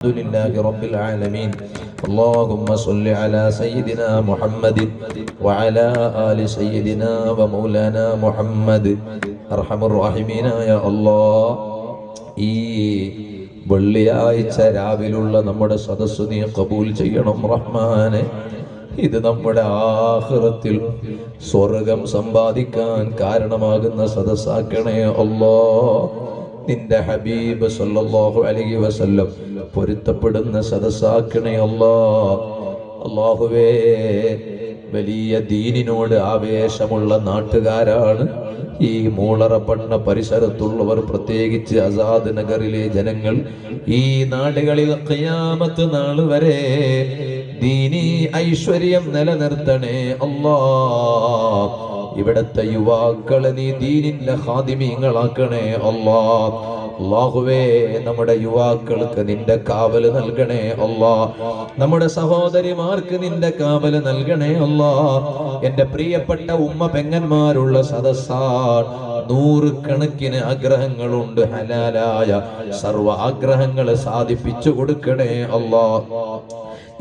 الحمد لله رب العالمين اللهم صل على سيدنا محمد وعلى آل سيدنا ومولانا محمد أرحم الراحمين يا الله ഈ വെള്ളിയാഴ്ച രാവിലുള്ള നമ്മുടെ സദസ്സ് നീ കബൂൽ ചെയ്യണം റഹ്മാനെ. ഇത് നമ്മുടെ ആഖിറത്തിൽ സ്വർഗം സമ്പാദിക്കാൻ കാരണമാകുന്ന സദസ്സാക്കണേ അല്ലാഹ്. നിന്റെ ഹബീബ് സല്ലല്ലാഹു അലൈഹി വസല്ലം പൊരുത്തപ്പെടുന്ന സദസ്സാക്കണേ അല്ലാഹ്. അല്ലാഹുവേ, വലിയ ദീനിനോട് ആവേശമുള്ള നാട്ടുകാരാണ് ഈ മൂളറപ്പണ്ണ പരിസരത്തുള്ളവർ, പ്രത്യേകിച്ച് ആസാദ് നഗറിലെ ജനങ്ങൾ. ഈ നാടുകളിൽ ഖിയാമത്ത് നാൾ വരെ ദീനി ഐശ്വര്യം നിലനിർത്തണേ അല്ലാഹ്. ഇവിടത്തെ യുവാക്കളെ നീ ദീനിന്റെ ഖാദിമീങ്ങളാക്കണേ അല്ലാഹ്. അല്ലാഹുവേ, നമ്മുടെ യുവാക്കൾക്ക് നിന്റെ കാവല് നൽകണേ അല്ലാഹ്. നമ്മുടെ സഹോദരിമാർക്ക് നിന്റെ കാവല് നൽകണേ അല്ലാഹ്. എന്റെ പ്രിയപ്പെട്ട ഉമ്മ പെങ്ങന്മാരുള്ള സദസ്സാൻ, നൂറുകണക്കിന് ആഗ്രഹങ്ങളുണ്ട്. ഹലാലായ സർവ ആഗ്രഹങ്ങളെ സാധിപ്പിച്ചു കൊടുക്കണേ അല്ലാഹ്.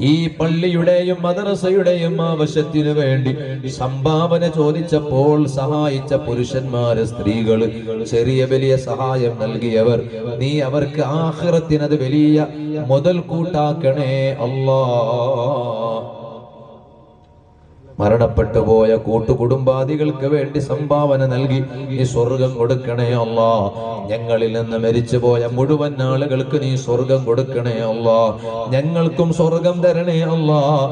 ഈ പള്ളിയുടെയും മദ്രസയുടെയും ആവശ്യത്തിനു വേണ്ടി സംഭാവന ചോദിച്ചപ്പോൾ സഹായിച്ച പുരുഷന്മാര്, സ്ത്രീകള്, ചെറിയ വലിയ സഹായം നൽകിയവർ, നീ അവർക്ക് ആഖിറത്തിനത് വലിയ മുതൽ കൂട്ടാക്കണേ അല്ലാഹ്. മരണപ്പെട്ടു പോയ കൂട്ടുകുടുംബാദികൾക്ക് വേണ്ടി സംഭാവന നൽകി നീ സ്വർഗം കൊടുക്കണേ അല്ലാഹ്. ഞങ്ങളിൽ നിന്ന് മരിച്ചുപോയ മുഴുവൻ ആളുകൾക്ക് നീ സ്വർഗം കൊടുക്കണേ അല്ലാഹ്. ഞങ്ങൾക്കും സ്വർഗം തരണേ അല്ലാഹ്.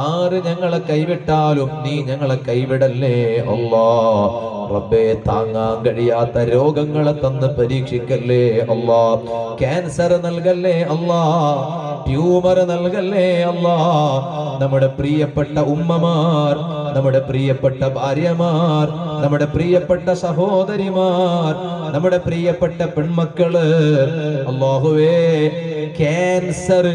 ആര് ഞങ്ങളെ കൈവിട്ടാലും നീ ഞങ്ങളെ കൈവിടല്ലേ അല്ലാഹ്. റബ്ബേ, താങ്ങാൻ കഴിയാത്ത രോഗങ്ങളെ തന്ന് പരീക്ഷിക്കല്ലേ അല്ലാഹ്. ക്യാൻസർ നൽകല്ലേ അല്ലാഹ്. ട്യൂമർ നൽകല്ലേ അല്ലാഹ്. നമ്മുടെ പ്രിയപ്പെട്ട ഉമ്മമാർ, നമ്മുടെ പ്രിയപ്പെട്ട ഭാര്യമാർ, നമ്മുടെ പ്രിയപ്പെട്ട സഹോദരിമാർ, നമ്മുടെ പ്രിയപ്പെട്ട പെൺമക്കള്, അല്ലാഹുവേ, ക്യാൻസർ,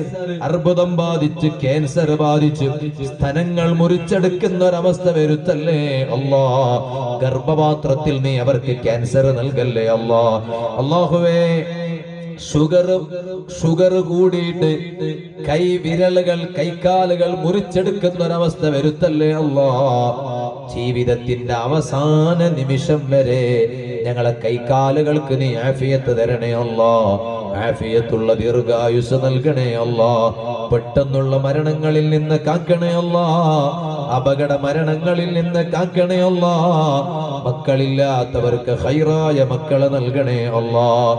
അർബുദം ബാധിച്ച്, ക്യാൻസർ ബാധിച്ച് സ്തനങ്ങൾ മുറിച്ചെടുക്കുന്ന ഒരവസ്ഥ വരുത്തല്ലേ അല്ലാഹ്. ഗർഭപാത്രത്തിൽ നീ അവർക്ക് ക്യാൻസർ നൽകല്ലേ അല്ലാഹ്. അല്ലാഹുവേ, ഷുഗർ കൂടിയിട്ട് കൈവിരലുകൾ, കൈക്കാലുകൾ മുറിച്ചെടുക്കുന്ന ഒരവസ്ഥ വരുത്തല്ലേ അല്ലാഹ്. ജീവിതത്തിന്റെ അവസാന നിമിഷം വരെ ഞങ്ങളെ കൈക്കാലുകൾക്ക് നീ ആഫിയത്ത് തരണേ അല്ലാഹ്. ആഫിയത്തുള്ള ദീർഘായുസ് നൽകണേ അല്ലാഹ്. പെട്ടെന്നുള്ള മരണങ്ങളിൽ നിന്ന് കാക്കണേ അല്ലാഹ്. അപകട മരണങ്ങളിൽ നിന്ന് കാക്കണേ അല്ലാഹ്. മക്കളില്ലാത്തവർക്ക് ഖൈറായ മക്കളെ നൽകണേ അല്ലാഹ്.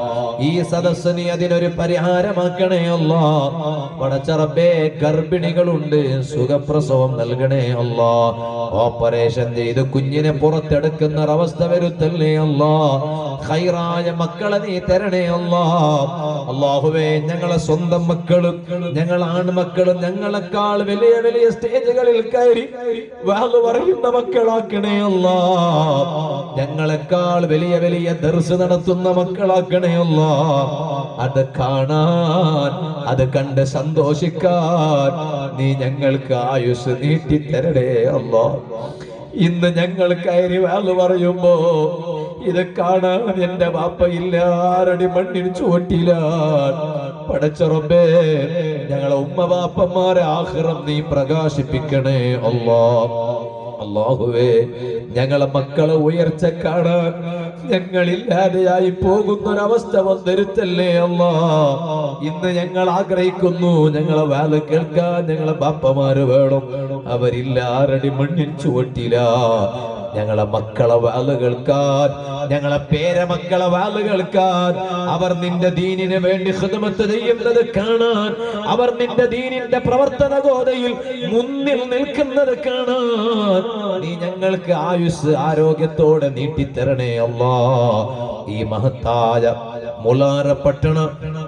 ഈ സദസ്സ് നീ അതിനൊരു പരിഹാരമാക്കണേ അല്ലാഹ്. പടച്ച റബ്ബേ, ഗർഭിണികളുണ്ട്, സുഖപ്രസവം നൽകണേ അല്ലാഹ്. ഓപ്പറേഷൻ ചെയ്ത് കുഞ്ഞിനെ പുറത്തെടുക്കുന്ന ഒരവസ്ഥ വരുത്തല്ലേ അല്ലാഹ്. ഖൈറായ മക്കളെ നീ തരണേ അല്ലാഹ്. അല്ലാഹുവേ, ഞങ്ങളെ സ്വന്തം മക്കളും ഞങ്ങൾ ആൺമക്കളും ഞങ്ങളെക്കാൾ വലിയ വലിയ സ്റ്റേജുകളിൽ കയറി വാള് പറയുന്ന മക്കളാക്കണേ അല്ലാഹ്. ഞങ്ങളെക്കാൾ വലിയ വലിയ ദർസ് നടത്തുന്ന മക്കളാക്കണേ അല്ലാഹ്. അത് കാണാൻ, അത് കണ്ട് സന്തോഷിക്കാൻ നീ ഞങ്ങൾക്ക് ആയുസ് നീട്ടിത്തരണേ അല്ലാഹ്. ഇന്ന് ഞങ്ങൾ കയറി വാള് പറയുമ്പോ ഇത് കാണാൻ എന്റെ വാപ്പയില്ല, ആരടി മണ്ണിൽ ചുവട്ടില്ല. പടച്ച റബ്ബേ, ഞങ്ങളെ ഉമ്മ വാപ്പന്മാരെ ആഖിറം നീ പ്രകാശിപ്പിക്കണേ അല്ലാഹ്. അല്ലാഹുവേ, ഞങ്ങളെ മക്കളെ ഉയർച്ച കാണാൻ ഞങ്ങളില്ലാതെയായി പോകുന്നൊരവസ്ഥ വന്നിരുത്തല്ലേ അല്ലാഹ്. ഇന്ന് ഞങ്ങൾ ആഗ്രഹിക്കുന്നു, ഞങ്ങളെ വാല് കേൾക്കാൻ ഞങ്ങളെ ബാപ്പമാര് വേണം. അവരില്ല, ആരടി മണ്ണിൽ ചുവട്ടില്ല. ഞങ്ങളെ മക്കളെ വാല് കേൾക്കാൻ, ഞങ്ങളെ പേരമക്കളെ വാല് കേൾക്കാൻ, അവർ നിന്റെ ദീനിന് വേണ്ടി ഖിദ്മത്ത് ചെയ്യുന്നത് കാണാൻ, അവർ നിന്റെ ദീനിന്റെ പ്രവർത്തന ഗോതയിൽ മുന്നിൽ നിൽക്കുന്നത് കാണാൻ നീ ഞങ്ങൾക്ക് ആയുസ് ആരോഗ്യത്തോടെ നീട്ടിത്തരണേ അല്ലാഹ്. ഈ മഹത്തായ മുളാറപ്പട്ടണ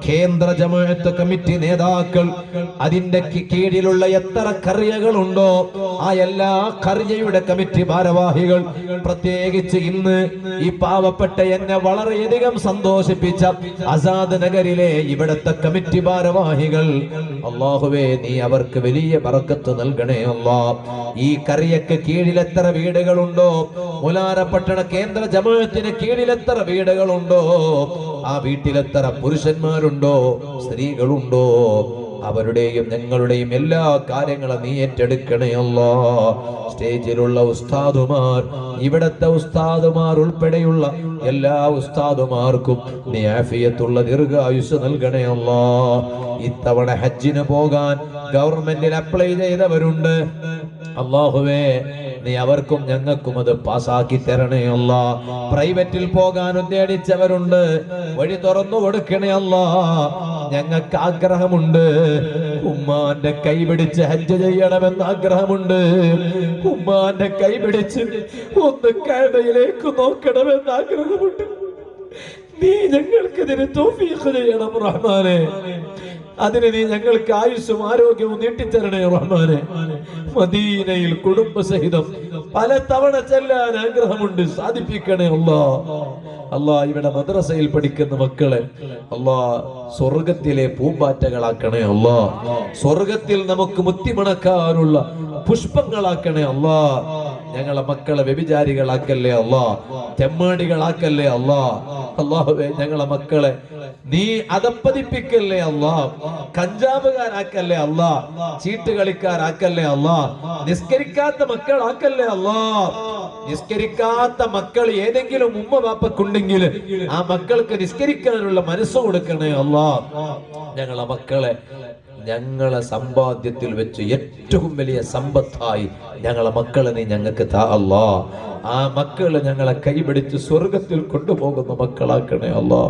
കേന്ദ്ര ജമാഅത്ത് കമ്മിറ്റി നേതാക്കൾ, അതിന്റെ കീഴിലുള്ള എത്ര കറിയകളുണ്ടോ ആ എല്ലാ കറിയയുടെ കമ്മിറ്റി ഭാരവാഹികൾ, പ്രത്യേകിച്ച് ഇന്ന് ഈ പാവപ്പെട്ട എന്നെ വളരെയധികം സന്തോഷിപ്പിച്ച ആസാദ് നഗരിലെ ഇവിടത്തെ കമ്മിറ്റി ഭാരവാഹികൾ, അല്ലാഹുവേ, നീ അവർക്ക് വലിയ ബറക്കത്ത് നൽകണേ അല്ലാഹ്. ഈ കറിയക്ക് കീഴിൽ എത്ര വീടുകളുണ്ടോ, മുലാരപ്പട്ടണ കേന്ദ്ര ജമാഅത്തിന് കീഴിൽ എത്ര വീടുകളുണ്ടോ ആ വീട്ടിലെത്ര പുരുഷന്മാരുണ്ടോ സ്ത്രീകളുണ്ടോ അവരുടെയും ഞങ്ങളുടെയും എല്ലാ കാര്യങ്ങളും നീ ഏറ്റെടുക്കണേ അല്ലാ. സ്റ്റേജിലുള്ള ഉസ്താദുമാർ, ഇവിടത്തെ ഉസ്താദുമാർ ഉൾപ്പെടെയുള്ള എല്ലാ ഉസ്താദുമാർക്കും നീ ആഫിയത്തുള്ള ദീർഘായുസ് നൽകണേ അല്ലാ. ഇത്തവണ ഹജ്ജിന് പോകാൻ ഗവൺമെന്റിൽ അപ്ലൈ ചെയ്തവരുണ്ട്. അല്ലാഹുവേ, നീ അവർക്കും ഞങ്ങൾക്കും അത് പാസാക്കി തരണേ അല്ലാ. പ്രൈവറ്റിൽ പോകാൻ ഉദ്ദേശിച്ചവരുണ്ട്, വഴി തുറന്നു കൊടുക്കണേ അല്ലാ. ഞങ്ങൾക്ക് ആഗ്രഹമുണ്ട്, ഉമ്മാന്റെ കൈ പിടിച്ച് ഹജ്ജ് ചെയ്യണമെന്ന് ആഗ്രഹമുണ്ട്. ഉമ്മാന്റെ കൈ പിടിച്ച് ഒന്ന് കഅബയിലേക്ക് നോക്കണമെന്ന് ആഗ്രഹമുണ്ട്. നീ ഞങ്ങൾക്ക് ഇതിന് തൗഫീഖ് ചെയ്യണം റഹ്മാനെ. അതിന് നീ ഞങ്ങൾക്ക് ആയുസ്സും ആരോഗ്യവും നീട്ടിത്തരണേ റഹ്മാനെ. മദീനയിൽ കുടുംബസഹിതം പല തവണ ചെല്ലാൻ ആഗ്രഹമുണ്ട്, സാധിപ്പിക്കണേ അല്ലാ. അല്ലാ, ഇവിടെ മദ്രസയിൽ പഠിക്കുന്ന മക്കളെ അല്ലാ സ്വർഗത്തിലെ പൂമ്പാറ്റകളാക്കണേ അല്ലാ. സ്വർഗത്തിൽ നമുക്ക് മുത്തിമണക്കാനുള്ള പുഷ്പങ്ങളാക്കണേ അല്ലാ. ഞങ്ങളെ മക്കളെ വ്യഭിചാരികളാക്കല്ലേ അല്ലാ, തെമ്മാടികളാക്കല്ലേ അല്ലാ. അല്ലാഹുവേ, ഞങ്ങളെ മക്കളെ നീ അതപ്പതിപ്പിക്കല്ലേ അല്ലാ, കഞ്ചാവുകാരാക്കല്ലേ അല്ലാ, ചീട്ട് കളിക്കാരാക്കല്ലേ അല്ലാ, നിസ്കരിക്കാത്ത മക്കളാക്കല്ലേ അല്ലാ. നിസ്കരിക്കാത്ത മക്കൾ ഏതെങ്കിലും ഉമ്മ ബാപ്പക്കുണ്ടെങ്കിൽ ആ മക്കൾക്ക് നിസ്കരിക്കാനുള്ള മനസ്സ് കൊടുക്കണേ അല്ലാ. ഞങ്ങളെ മക്കളെ ഞങ്ങളെ സമ്പാദ്യത്തിൽ വെച്ച് ഏറ്റവും വലിയ സമ്പത്തായി ഞങ്ങളെ മക്കളെ നീ ഞങ്ങൾക്ക് താ അല്ലാ. ആ മക്കളെ ഞങ്ങളെ കൈപിടിച്ച് സ്വർഗത്തിൽ കൊണ്ടുപോകുന്ന മക്കളാക്കണേ അല്ലാ.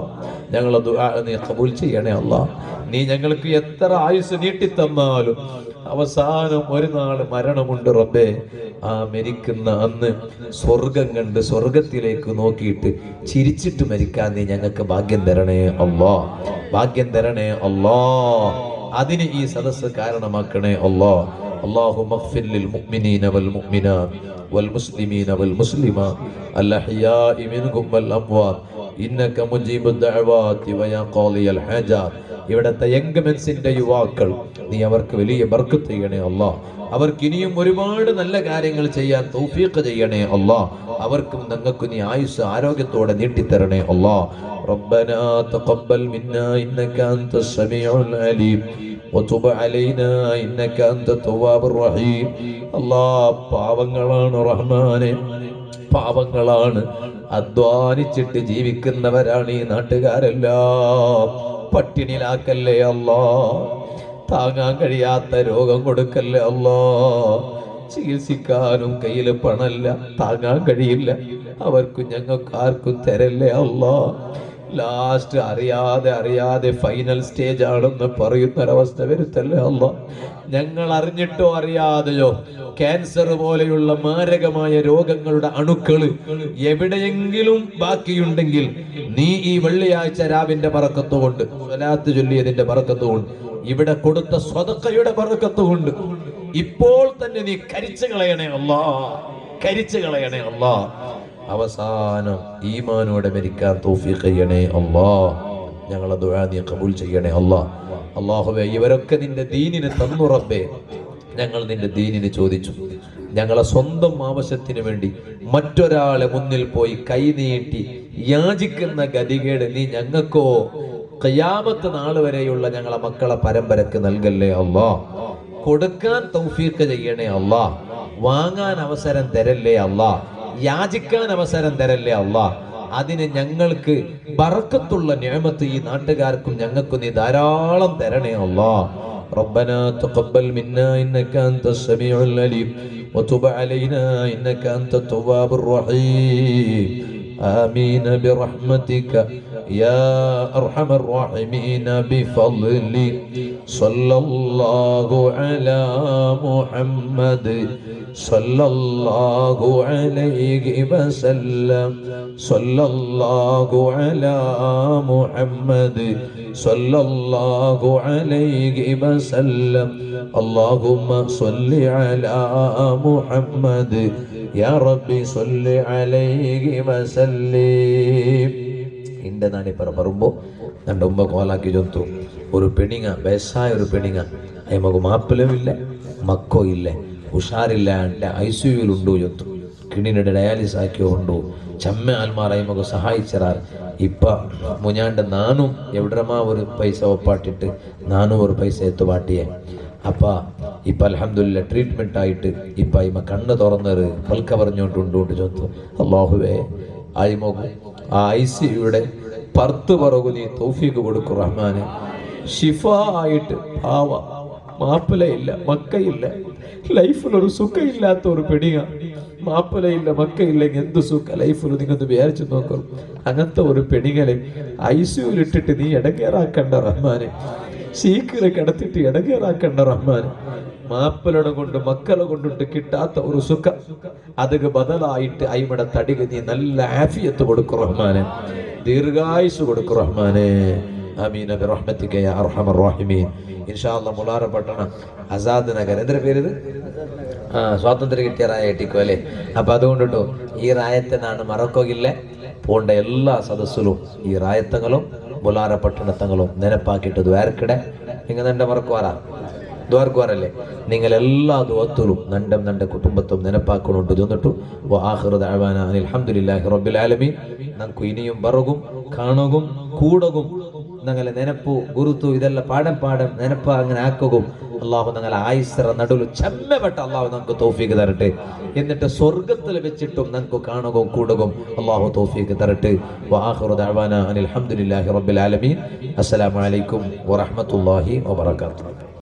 ഞങ്ങളെ ദുആ നീ ഖബൂൽ ചെയ്യണേ അല്ലാ. നീ ഞങ്ങൾക്ക് എത്ര ആയുസ് നീട്ടിത്തന്നാലും അവസാനം ഒരു നാൾ മരണമുണ്ട് റബ്ബേ. ആ മരിക്കുന്ന അന്ന് സ്വർഗം കണ്ട് സ്വർഗത്തിലേക്ക് നോക്കിയിട്ട് ചിരിച്ചിട്ട് മരിക്കാൻ നീ ഞങ്ങൾക്ക് ഭാഗ്യം തരണേ അല്ലാ. ഭാഗ്യം തരണേ അല്ലാ. അതിന് ഈ സദസ്സ് കാരണമാക്കണേ അല്ലാ. اللهم اغفر للمؤمنين والمؤمنات والمسلمين والمسلمات الأحياء منهم والأموات إنك مجيب الدعوات ويا قاضي الحاجات. ഇവിടത്തെ യങ്മെൻസിന്റെ യുവാക്കൾ നീ അവർക്ക് വലിയ ബർക്കത്ത് ചെയ്യണേ അല്ലാ. അവർക്ക് ഇനിയും ഒരുപാട് നല്ല കാര്യങ്ങൾ ചെയ്യാൻ തൗഫീഖ് ചെയ്യണേ അല്ലാ. അവർക്കും ഞങ്ങൾക്ക് നീ ആയുസ് ആരോഗ്യത്തോടെ നീട്ടിത്തരണേ അല്ലാ. ربنا تقبل منا إنك أنت السميع العليم وتب علينا إنك أنت التواب الرحيم. അല്ലാഹ്, പാവങ്ങളാണ് റഹ്മാനെ, പാവങ്ങളാണ്, അധ്വാനിച്ചിട്ട് ജീവിക്കുന്നവരാണ് ഈ നാട്ടുകാരെല്ലാം. പട്ടിണിലാക്കല്ലേ അല്ലാ, താങ്ങാൻ കഴിയാത്ത രോഗം കൊടുക്കല്ലേ അല്ലാ. ചികിത്സിക്കാനും കയ്യിൽ പണല്ല, താങ്ങാൻ കഴിയില്ല, അവർക്കും ഞങ്ങൾക്ക് ആർക്കും തരല്ലേ അല്ലാ. ലാസ്റ്റ് അറിയാതെ ഫൈനൽ സ്റ്റേജ് ആണെന്ന് പറയുന്നൊരവസ്ഥ വരുത്തല്ലേ അല്ലാ. ഞങ്ങൾ അറിഞ്ഞിട്ടോ അറിയാതെയോ ക്യാൻസർ പോലെയുള്ള മാരകമായ രോഗങ്ങളുടെ അണുക്കള് എവിടെയെങ്കിലും ബാക്കിയുണ്ടെങ്കിൽ നീ ഈ വെള്ളിയാഴ്ച രാവിന്റെ ബറക്കത്തുകൊണ്ട്, സ്വലാത്ത് ചൊല്ലിയതിന്റെ ബറക്കത്തുകൊണ്ട്, ഇവിടെ കൊടുത്ത സ്വതക്കയുടെ ബറക്കത്തുകൊണ്ട് ഇപ്പോൾ തന്നെ നീ കരിച്ചു കളയണേ അല്ലാ, കരിച്ചു കളയണേ അല്ലാ. അവസാനം ഈമാനോടെ മരിക്കാൻ തൗഫീഖ് ചെയ്യണേ അല്ലാ. ഞങ്ങളെ ദുആ നീ ഖബൂൽ ചെയ്യണേ അല്ലാ. അല്ലാഹുവേ, ഇവരൊക്കെ നിന്റെ ദീനിനെ തന്നു റബ്ബേ. ഞങ്ങൾ നിന്റെ ദീനിനെ ചോദിച്ചു. ഞങ്ങളെ സ്വന്തം ആവശ്യത്തിന് വേണ്ടി മറ്റൊരാളെ മുന്നിൽ പോയി കൈനീട്ടി യാചിക്കുന്ന ഗതികേട് നീ ഞങ്ങൾക്കോ ഖിയാമത്ത് നാൾ വരെയുള്ള ഞങ്ങളെ മക്കളെ പരമ്പരക്ക് നൽകല്ലേ അല്ലാ. കൊടുക്കാൻ തൗഫീഖ് ചെയ്യണേ അല്ലാ. വാങ്ങാൻ അവസരം തരല്ലേ അല്ലാ. യാചിക്കാൻ അവസരം തരല്ലേ അല്ലാ. അതിന് ഞങ്ങൾക്ക് ബറക്കത്തുള്ള നിഅമത്ത് ഈ നാട്ടുകാർക്കും ഞങ്ങൾക്കും നീ ധാരാളം തരണേ അല്ലാ. ربنا تقبل منا إنك أنت السميع العليم وتب علينا إنك أنت التواب الرحيم. آمين برحمتك يا أرحم الراحمين بفضل صلى الله على محمد صلى الله عليه وسلم صلى الله على محمد صلى الله عليه وسلم اللهم صل على محمد يا ربي صل عليه وسلم. എൻ്റെ നാണിപ്പറ പറയുമ്പോൾ എൻ്റെ ഉമ്മ കോലാക്കി ചൊത്തു ഒരു പെണിങ്ങ, വയസ്സായ ഒരു പെണിങ്ങ, അയ്മക്ക് മാപ്പിലുമില്ല മക്കോ ഇല്ല, ಹುಷಾರಿಲ್ಲ ಅಂತ ICUವಿലുണ്ടു ചൊത്തു. കിണിയുടെ ഡയാലിസ് ആക്കിയോ ഉണ്ടു. ചമ്മ ആൽമാർ അയ്മക്ക് സഹായിച്ചറാർ. ഇപ്പ മുഞ്ഞാണ്ട് നാനും എവിടമാ ഒരു പൈസ ഒപ്പാട്ടിട്ട് നാനും ഒരു പൈസ എത്തുപാട്ടിയെ അപ്പ ഇപ്പൊ അൽഹംദുലില്ലാ ട്രീറ്റ്മെന്റ് ആയിട്ട് ഇപ്പൊ ഇമ്മ കണ്ണ് തുറന്നൊരു പൽക്ക പറഞ്ഞോണ്ടുണ്ടോണ്ട് ചൊത്തു അല്ലാഹുവേ ആയിമോകും ആ ICUയുടെ പർത്ത് പറകു നീ തൗഫീഖ് കൊടുക്കും റഹ്മാനെ. ഷിഫ ആയിട്ട് പാവ മാപ്പിളയില്ല മക്കയില്ല, ലൈഫിലൊരു സുഖമില്ലാത്ത ഒരു പെണിക. മാപ്പിളയില്ല മക്കയില്ലെങ്കിൽ എന്ത് സുഖ ലൈഫിൽ നിങ്ങന്ന് വിചാരിച്ചു നോക്കും. അങ്ങനത്തെ ഒരു പെണികളെ ICUയിൽ ഇട്ടിട്ട് നീ ഇടങ്ങേറാക്കണ്ട റഹ്മാനെ, സീക്കില് കിടത്തിട്ട് ഇടങ്ങേറാക്കണ്ട റഹ്മാനെ. മാപ്പിളടെ കൊണ്ട് മക്കളെ കൊണ്ടിട്ട് കിട്ടാത്ത ഒരു സുഖ അതിന് ബദലായിട്ട് അയിമടെ തടിക നീ നല്ല ആഫിയത്ത് കൊടുക്കും റഹ്മാനെ, ദീർഘായുസ് കൊടുക്കും റഹ്മാനെ. ആമീൻ ബിറഹ്മതിക യാ അർഹമർ റഹീമീൻ. ഇൻഷാ അല്ലാഹ് മുലാറ പട്ടണ ആസാദ് നഗർ എന്തൊരു പേരിത് സ്വാതന്ത്ര്യം കിട്ടിയ റായട്ടിക്കോ അല്ലേ. അപ്പൊ അതുകൊണ്ടിട്ടോ ഈ റായത്തിനാണ് മറക്കോകില്ല പോണ്ട എല്ലാ സദസ്സിലും ഈ റായത്തങ്ങളും മുലാറ പട്ടണത്തങ്ങളും നെനപ്പാക്കിയിട്ട് ദ്വാരക്കിടെ നിങ്ങൾ എൻ്റെ മറക്കുവാറാ ദ്വാർക്കുവാറല്ലേ. നിങ്ങളെല്ലാ ദുആത്തിലും നണ്ടം നന്റെ കുടുംബത്തും നെനപ്പാക്കണോണ്ട് ചെന്നിട്ടു ആഖിറു ദഅവാന അൽഹംദുലില്ലാഹി റബ്ബിൽ ആലമീൻ. നമുക്ക് ഇനിയും ബറകും കാണുകയും കൂടകും ഞങ്ങളെ നെനപ്പു ഗുരുത്തു ഇതെല്ലാം പാടം നെനപ്പ് അങ്ങനെ ആക്കുകയും അള്ളാഹു ഞങ്ങളെ ആയുസ്സറ നടുവിൽ ചെമ്മപ്പെട്ട അള്ളാഹു നമുക്ക് തൗഫീഖ് തരട്ടെ. എന്നിട്ട് സ്വർഗത്തിൽ വെച്ചിട്ടും നമുക്ക് കാണുകയും കൂടുകയും അള്ളാഹു തൗഫീഖ് തരട്ടെ. വആഖിറു ദഅവാന അൽഹംദുലില്ലാഹി റബ്ബിൽ ആലമീൻ. അസ്സലാമു അലൈക്കും വറഹ്മത്തുള്ളാഹി വബറകാതുഹു.